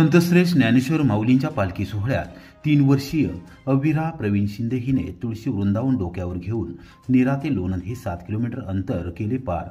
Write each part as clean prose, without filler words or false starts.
संतश्रेष्ठ ज्ञानेश्वर माऊलींच्या पालखी सोहळ्यात 3 वर्षीय अविरा प्रवीण शिंदे हिने तुळशी वृंदावन डोक्यावर घेऊन नीरा ते लोणंद हे 7 किलोमीटर अंतर केले पार।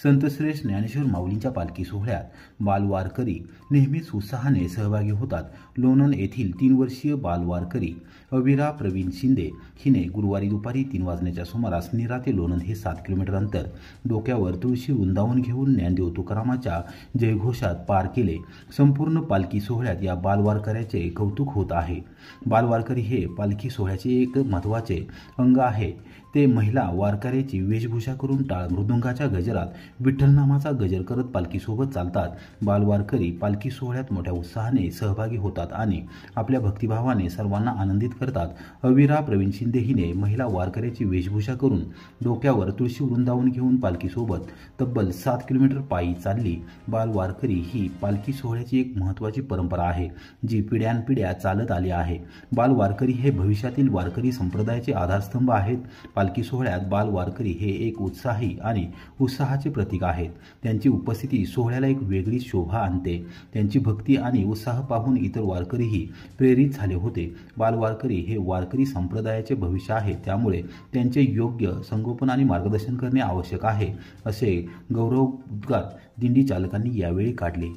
संतश्रेष्ठ ज्ञानेश्वर माऊलींच्या पालखी सोहळ्यात बालवारकरी नेहमीच उत्साहाने सहभागी होतात। लोणंद येथील 3 वर्षीय बालवारकरी अविरा प्रवीण शिंदे हिने गुरुवारी दुपारी 3 वाजण्याच्या सुमारास नीरा ते लोणंद हे 7 किलोमीटर अंतर डोक्यावर तुळशी वृंदावन घेऊन ज्ञानदेव तुकारामाच्या जयघोषात पार केले। संपूर्ण पालखी सोहळ्यात या बालवारकऱ्याचे कौतुक होत आहे। बालवारकरी हे पालखी सोहळ्याचे एक महत्त्वाचे अंग आहे। ते महिला वारकऱ्याची वेशभूषा करून टाळ मृदुंगाच्या गजरात विठ्ठलनामाचा गजर करत पालखीसोबत चालतात। बालवारकरी पालखी सोहळ्यात मोठ्या उत्साहाने सहभागी होतात आणि आपल्या भक्तिभावाने सर्वांना आनंदित करतात। अविरा प्रवीण शिंदे हिने महिला वारकऱ्याची वेशभूषा करून डोक्यावर तुळशी वृंदावन घेऊन पालखीसोबत तब्बल 7 किलोमीटर पायी चालली। बालवारकरी ही पालखी सोहळ्याची एक महत्त्वाची परंपरा आहे, जी पिढ्यानपिढ्या चालत आली आहे। बालवारकरी हे भविष्यातील वारकरी संप्रदायाचे आधारस्तंभ आहेत। पालखी सोहळ्यात बालवारकरी हे एक उत्साही आणि उत्साहाचे प्रतीक आहेत। त्यांची उपस्थिती सोहळ्याला एक वेगळी शोभा आणते। त्यांची भक्ती आणि उत्साह पाहून इतर वारकरीही प्रेरित झाले होते। बालवारकरी हे वारकरी संप्रदायाचे भविष्य आहे, त्यामुळे त्यांचे योग्य संगोपन आणि मार्गदर्शन करणे आवश्यक आहे, असे गौरवोद्गार दिंडी चालकांनी यावेळी काढले।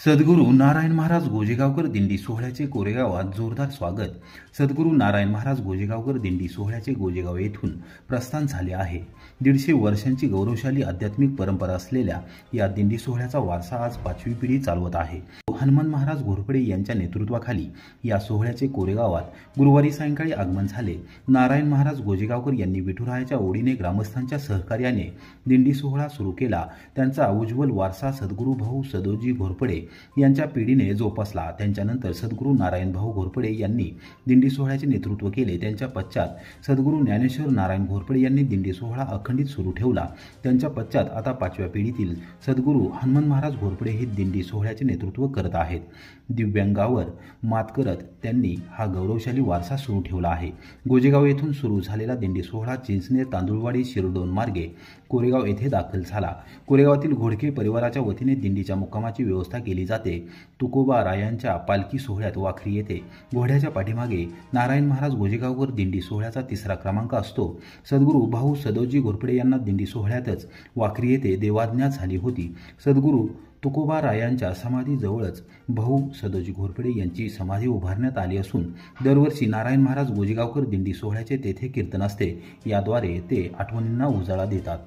सद्गुरू नारायण महाराज गोजेगावकर दिंडी सोहळ्याचे कोरेगावात जोरदार स्वागत। सद्गुरू नारायण महाराज गोजेगावकर दिंडी सोहळ्याचे गोजेगाव येथून प्रस्थान झाले आहे। 150 वर्षांची गौरवशाली आध्यात्मिक परंपरा असलेल्या या दिंडी सोहळ्याचा वारसा आज 5वी पिढी चालवत आहे। हनुमान महाराज घोरपडे यांच्या नेतृत्वाखाली या सोहळ्याचे कोरेगावात गुरुवारी सायंकाळी आगमन झाले। नारायण महाराज गोजेगावकर यांनी विठुरायाच्या ओढीने ग्रामस्थांच्या सहकार्याने दिंडी सोहळा सुरू केला। त्यांचा उज्ज्वल वारसा सद्गुरू भाऊ सदोजी घोरपडे यांच्या पिढीने जोपासला। त्यांच्यानंतर सद्गुरू नारायण भाऊ घोरपडे यांनी दिंडी सोहळ्याचे नेतृत्व केले। त्यांच्या पश्चात सद्गुरू ज्ञानेश्वर नारायण घोरपडे यांनी दिंडी सोहळा अखंडित सुरू ठेवला। त्यांच्या पश्चात आता 5व्या पिढीतील सद्गुरू हनुमान महाराज घोरपडे हे दिंडी सोहळ्याचे नेतृत्व करत आहेत। दिव्यांगावर मात करत त्यांनी हा गौरवशाली वारसा सुरू ठेवला आहे। गोजेगाव येथून सुरू झालेला दिंडी सोहळा चिंचनेर तांदुळवाडी शिरडोन मार्गे कोरेगाव येथे दाखल झाला। कोरेगावातील घोडके परिवाराच्या वतीने दिंडीच्या मुक्कामाची व्यवस्था केली जाते। तुकोबा रायांच्या पालखी सोहळ्यात वाखरी येते। घोड्याच्या पाठीमागे नारायण महाराज गोजेगावकर दिंडी सोहळ्याचा 3रा क्रमांक असतो। सद्गुरू भाऊ सदोजी घोरपडे यांना दिंडी सोहळ्यातच वाखरी येथे देवाज्ञा झाली होती। सद्गुरू तुकोबा रायांच्या समाधीजवळच भाऊ सदोजी घोरपडे यांची समाधी उभारण्यात आली असून दरवर्षी नारायण महाराज गोजेगावकर दिंडी सोहळ्याचे तेथे कीर्तन असते। याद्वारे ते आठवणींना उजाळा देतात।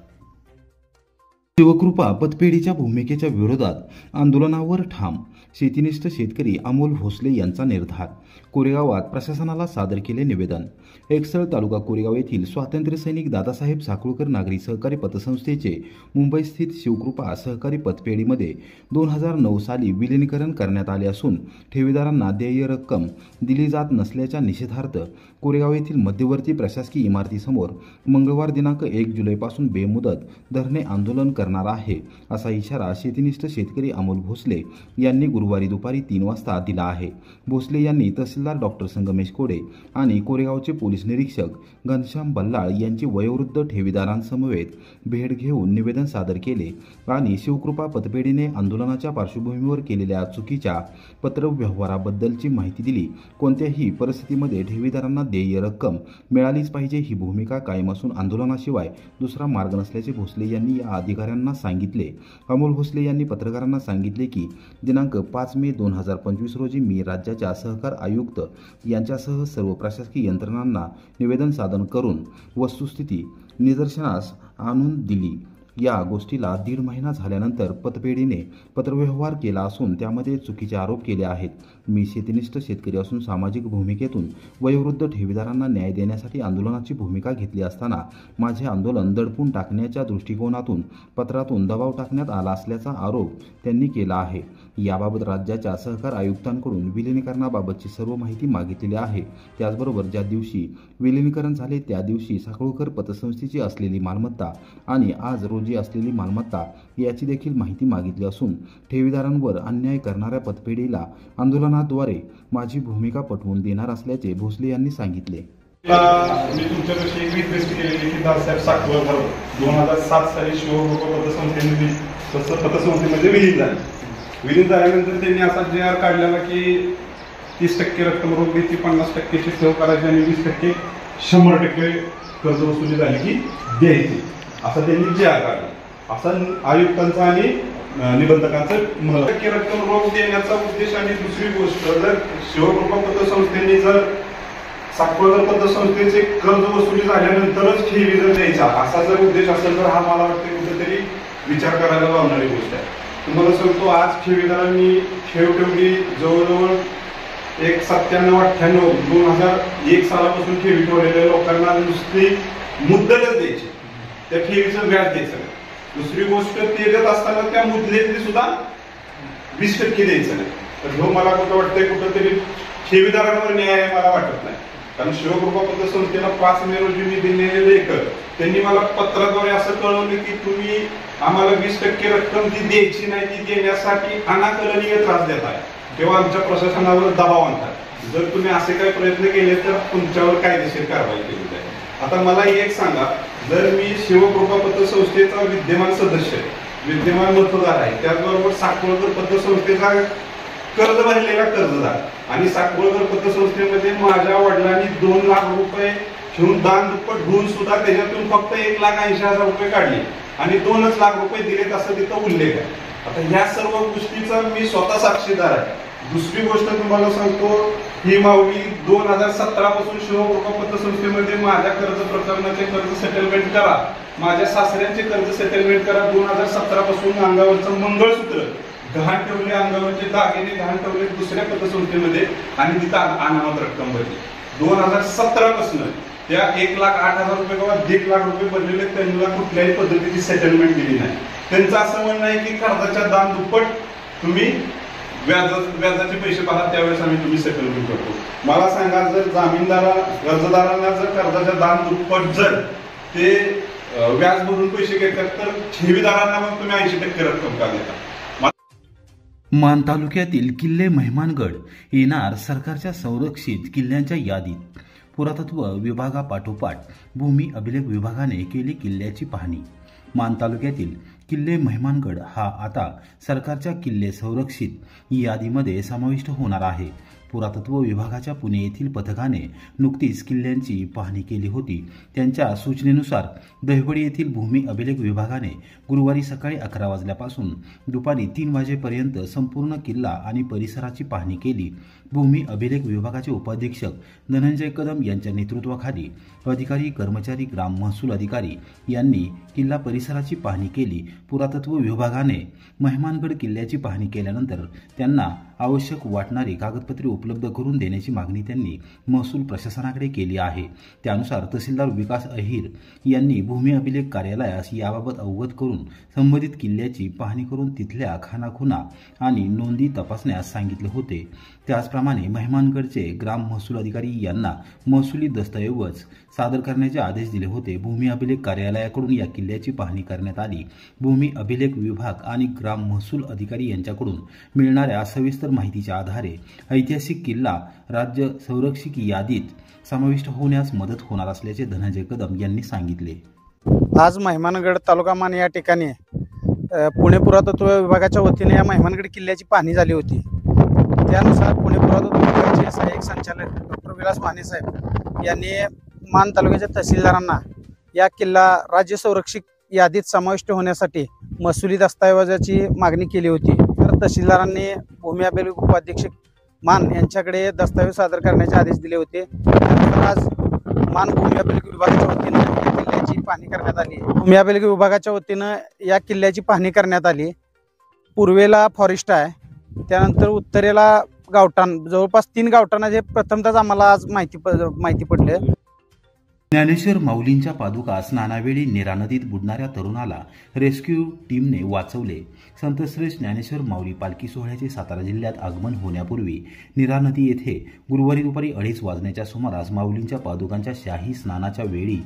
शिवकृपा पतपेढीच्या भूमिकेच्या विरोधात आंदोलनावर ठाम शेतीनिष्ठ शेतकरी अमोल भोसले यांचा निर्धार। कोरेगावात प्रशासनाला सादर केले निवेदन। एकसळ तालुका कोरेगाव येथील स्वातंत्र्य सैनिक दादासाहेब साकुळकर नागरी सहकारी पतसंस्थेचे मुंबई स्थित शिवकृपा सहकारी पतपेढीमध्ये 2009 साली विलीनीकरण करण्यात आले असून ठेवीदारांना देय रक्कम दिली जात नसल्याच्या निषेधार्थ कोरेगाव येथील मध्यवर्ती प्रशासकीय इमारतीसमोर मंगळवार दिनांक 1 जुलैपासून बेमुदत धरणे आंदोलन करणार आहे, असा इशारा शेतीनिष्ठ शेतकरी अमोल भोसले यांनी गुरुवारी दुपारी 3 वाजता दिला आहे। भोसले यांनी तहसीलदार डॉक्टर संगमेश कोडे आणि कोरेगावचे पोलीस निरीक्षक घनश्याम बल्लाळ यांची वयोवृद्ध ठेवीदारांसमवेत भेट घेऊन निवेदन सादर केले आणि शिवकृपा पतपेढीने आंदोलनाच्या पार्श्वभूमीवर केलेल्या चुकीच्या पत्रव्यवहाराबद्दलची माहिती दिली। कोणत्याही परिस्थितीमध्ये ठेवीदारांना देय रक्कम मिळालीच पाहिजे ही भूमिका कायम असून आंदोलनाशिवाय दुसरा मार्ग नसल्याचे भोसले यांनी या अधिकाऱ्यांना सांगितले। अमोल भोसले यांनी पत्रकारांना सांगितले की दिनांक 5 मे 2025 रोजी मी राज्याच्या सहकार आयुक्त यांच्यासह सर्व प्रशासकीय यंत्रणांना निवेदन सादर करून वस्तुस्थिती निदर्शनास आणून दिली। या गोष्टीला 1.5 महिना झाल्यानंतर पतपेढीने पत्रव्यवहार केला असून त्यामध्ये चुकीचे आरोप केले आहेत। मी शेतीनिष्ठ शेतकरी असून सामाजिक भूमिकेतून वयोवृद्ध ठेवीदारांना न्याय देण्यासाठी आंदोलनाची भूमिका घेतली असताना माझे आंदोलन दडपून टाकण्याच्या दृष्टिकोनातून पत्रातून दबाव टाकण्यात आला असल्याचा आरोप त्यांनी केला आहे। याबाबत राज्याच्या सहकार आयुक्तांकडून विलीनीकरणाबाबतची सर्व माहिती मागितलेली आहे। त्याचबरोबर ज्या दिवशी विलीनीकरण झाले त्या दिवशी साकुळकर पतसंस्थेची असलेली मालमत्ता आणि आज रोजी असलेली मालमत्ता याची देखील माहिती मागितली असून ठेवीदारांवर अन्याय करणाऱ्या पतपेढीला आंदोलनाद्वारे माझी भूमिका पटवून देणार असल्याचे भोसले यांनी सांगितले। मी तुमच्याकडे एक रिक्वेस्ट केलेली की दादासाहेब साकुळकर 2007 साली शिवकृपा पतसंस्थेमध्ये विलीन झाले विलीन झाल्यानंतर त्यांनी असा JR काढलेला की 30% रक्कम रोख द्यायची, 50%ची सेव करायची आणि 20% 100% कर्ज वसुली झाली की द्यायची, असं त्यांनी JR काढला. असं आयुक्तांचा आणि निबंधकांचं मत. रक्कम रोख देण्याचा उद्देश आणि दुसरी गोष्ट, जर शिवकृपा पतसंस्थेने जर साखळकर पतसंस्थेचे कर्ज वसुली झाल्यानंतरच ठेवी जर द्यायचा असा जर उद्देश असेल तर हा मला वाटतं कुठेतरी विचार करायला लावणारी गोष्ट आहे. तुम्हाला सांगतो, आज ठेवीदारांनी ठेव ठेवली जवळजवळ 97-98 2001 सालापासून ठेवी ठेवलेल्या लोकांना नुसती मुद्दलच द्यायची, त्या ठेवीचं व्याज द्यायचं. दुसरी गोष्ट, ते देत असताना त्या मुद्दलेतली सुद्धा 20% द्यायचं नाही. तर हे मला कुठं वाटतंय कुठंतरी ठेवीदारांवर न्याय आहे मला वाटत नाही. कारण शिवकृपा पतसंस्थेला 5 मे रोजी मी दिलेले लेख त्यांनी मला पत्राद्वारे असं कळवलं की तुम्ही आम्हाला 20% रक्कम ती द्यायची नाही, ती देण्यासाठी अनाकलनीय त्रास देत आहे किंवा आमच्या प्रशासनावर दबाव आणतात. जर तुम्ही असे काही प्रयत्न केले तर तुमच्यावर कायदेशीर कारवाई केली जाईल. आता मला एक सांगा, जर मी शिवकृपा पतसंस्थेचा विद्यमान सदस्य, विद्यमान मतदार आहे, त्याचबरोबर साखळकर पतसंस्थेचा कर्ज भरलेला कर्जदार आणि साखळकर पतसंस्थेमध्ये माझ्या वडिलांनी 2 लाख रुपये ठेवून दान दुप्पट होऊन सुद्धा त्याच्यातून फक्त 1,80,000 रुपये काढले आणि 2 लाख रुपये दिलेत असं तिथं उल्लेख आहे. आता ह्या सर्व गोष्टीचा मी स्वतः साक्षीदार आहे. दुसरी गोष्ट तुम्हाला सांगतो, ही माऊली 2017 पासून शिवकृपा पतसंस्थेमध्ये माझ्या कर्ज प्रकरणाचे कर्ज सेटलमेंट करा, माझ्या सासऱ्यांचे कर्ज सेटलमेंट करा. 2017 पासून अंगावरचं मंगळसूत्र गहाण ठेवले, अंगावरचे दागिने गहाण ठेवले दुसऱ्या पतसंस्थेमध्ये आणि तिथं अनामत रक्कम भरली. 2017 पासून त्या 1,08,000 रुपये किंवा 1.5 लाख रुपये भरलेले त्यांना कुठल्याही पद्धतीची सेटलमेंट दिली नाही. त्यांचं असं म्हणणं आहे की कर्जाच्या दान दुप्पट तुम्ही व्याजाचे पैसे पाहता त्यावेळेस आम्ही तुम्ही सेटलमेंट करतो. मला सांगा, जर कर्जदारांना जर कर्जाच्या दान दुप्पट जर ते व्याज भरून पैसे घेतात तर ठेवीदारांना मग तुम्ही 80% रक्कम का देता? मान तालुक्यातील किल्ले मेहमानगड येणार सरकारच्या संरक्षित किल्ल्यांच्या यादीत. पुरातत्व विभागापाठोपाठ भूमी अभिलेख विभागाने केली किल्ल्याची पाहणी. मान तालुक्यातील किल्ले मेहमानगड हा आता सरकारच्या किल्ले संरक्षित यादीमध्ये समाविष्ट होणार आहे. पुरातत्व विभागाच्या पुणे येथील पथकाने नुकतीच किल्ल्यांची पाहणी केली होती. त्यांच्या सूचनेनुसार दहिवडी येथील भूमी अभिलेख विभागाने गुरुवारी सकाळी 11 वाजल्यापासून दुपारी 3 वाजेपर्यंत संपूर्ण किल्ला आणि परिसराची पाहणी केली. भूमी अभिलेख विभागाचे उपाधीक्षक धनंजय कदम यांच्या नेतृत्वाखाली अधिकारी, कर्मचारी, ग्राम महसूल अधिकारी यांनी किल्ला परिसराची पाहणी केली. पुरातत्व विभागाने मेहमानगड किल्ल्याची पाहणी केल्यानंतर त्यांना आवश्यक वाटणारी कागदपत्रे उपलब्ध करून देण्याची मागणी त्यांनी महसूल प्रशासनाकडे केली आहे. त्यानुसार तहसीलदार विकास अहिर यांनी भूमी अभिलेख कार्यालयास याबाबत अवगत करून संबंधित किल्ल्याची पाहणी करून तिथल्या खानाखुणा आणि नोंदी तपासण्यास सांगितले होते. त्याचप्रमाणे मेहमानगडचे ग्राम महसूल अधिकारी यांना महसुली दस्तऐवज सादर करण्याचे आदेश दिले होते. भूमी अभिलेख कार्यालयाकडून या किल्ल्याची पाहणी करण्यात आली. भूमी अभिलेख विभाग आणि ग्राम महसूल अधिकारी यांच्याकडून मिळणाऱ्या सविस्तर माहितीच्या आधारे ऐतिहासिक किल्ला राज्य संरक्षित यादीत समाविष्ट होण्यास मदत होणार असल्याचे धनंजय कदम यांनी सांगितले. आज मेहमानगड तालुका मान या ठिकाणी पुणे पुरातत्व विभागाच्या वतीने या मेहमानगड किल्ल्याची पाहणी झाली होती. त्यानुसार पुणे पुरातत्व विभागाचे सहाय्यक संचालक डॉक्टर विलास माने साहेब यांनी मान तालुक्याच्या तहसीलदारांना या किल्ला राज्य संरक्षित यादीत समाविष्ट होण्यासाठी महसुली दस्तऐवजाची मागणी केली होती. तर तहसीलदारांनी भूमी अभिलेख उपाधीक्षक मान यांच्याकडे दस्तऐवज सादर करण्याचे आदेश दिले होते. त्यानंतर आज मान भूमी अभिलेख विभागाच्या वतीनं या किल्ल्याची पाहणी करण्यात आली. भूमी अभिलेख विभागाच्या वतीनं या किल्ल्याची पाहणी करण्यात आली. पूर्वेला फॉरेस्ट आहे, त्यानंतर उत्तरेला गावठाण, जवळपास 3 गावठाणाचे प्रथमतःच आम्हाला आज माहिती पडले. ज्ञानेश्वर माऊलींच्या पादुका स्नानावेळी नीरा नदीत बुडणाऱ्या तरुणाला रेस्क्यू टीमने वाचवले. संतश्रेष्ठ ज्ञानेश्वर माऊली पालखी सोहळ्याचे सातारा जिल्ह्यात आगमन होण्यापूर्वी नीरा नदी येथे गुरुवारी दुपारी 2:30 वाजण्याच्या सुमारास माऊलींच्या पादुकांच्या शाही स्नानाच्या वेळी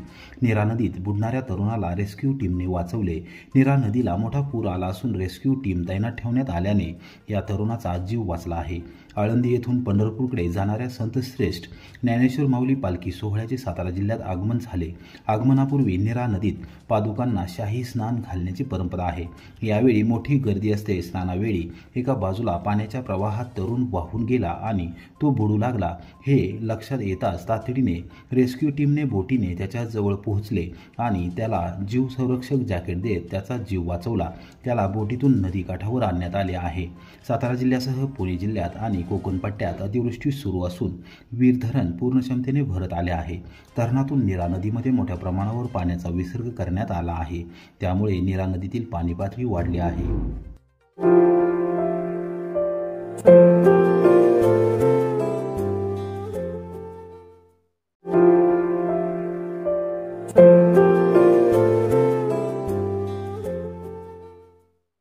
नीरा नदीत बुडणाऱ्या तरुणाला रेस्क्यू टीमने वाचवले. नीरा नदीला मोठा पूर आला असून रेस्क्यू टीम तैनात ठेवण्यात आल्याने या तरुणाचा जीव वाचला आहे. आळंदी येथून पंढरपूरकडे जाणाऱ्या संतश्रेष्ठ ज्ञानेश्वर माऊली पालखी सोहळ्याचे सातारा जिल्ह्यात आगमन झाले। आगमनापूर्वी नीरा नदीत पादुकांना शाही स्नान घालण्याची परंपरा आहे। यावेळी मोठी गर्दी असते। स्नानावेळी एका बाजूला पाण्याच्या प्रवाहात तरुण वाहून गेला आणि तो बुडू लागला। हे लक्षात येताच तातडीने रेस्क्यू टीमने बोटीने त्याच्या जवळ पोहोचले आणि त्याला जीव संरक्षक जॅकेट देत त्याचा जीव वाचवला। त्याला बोटीतून नदीकाठावर आणण्यात आले आहे। सातारा जिल्ह्यासह पुणे जिल्ह्यात आणि कोकण पट्ट्यात अतिवृष्टी सुरू असून वीर धरण पूर्ण क्षमतेने भरत आले आहे। धरणातून नीरा नदीमध्ये मोठ्या प्रमाणावर पाण्याचा विसर्ग करण्यात आला आहे। त्यामुळे नीरा नदीतील पाणी पातळी वाढली आहे।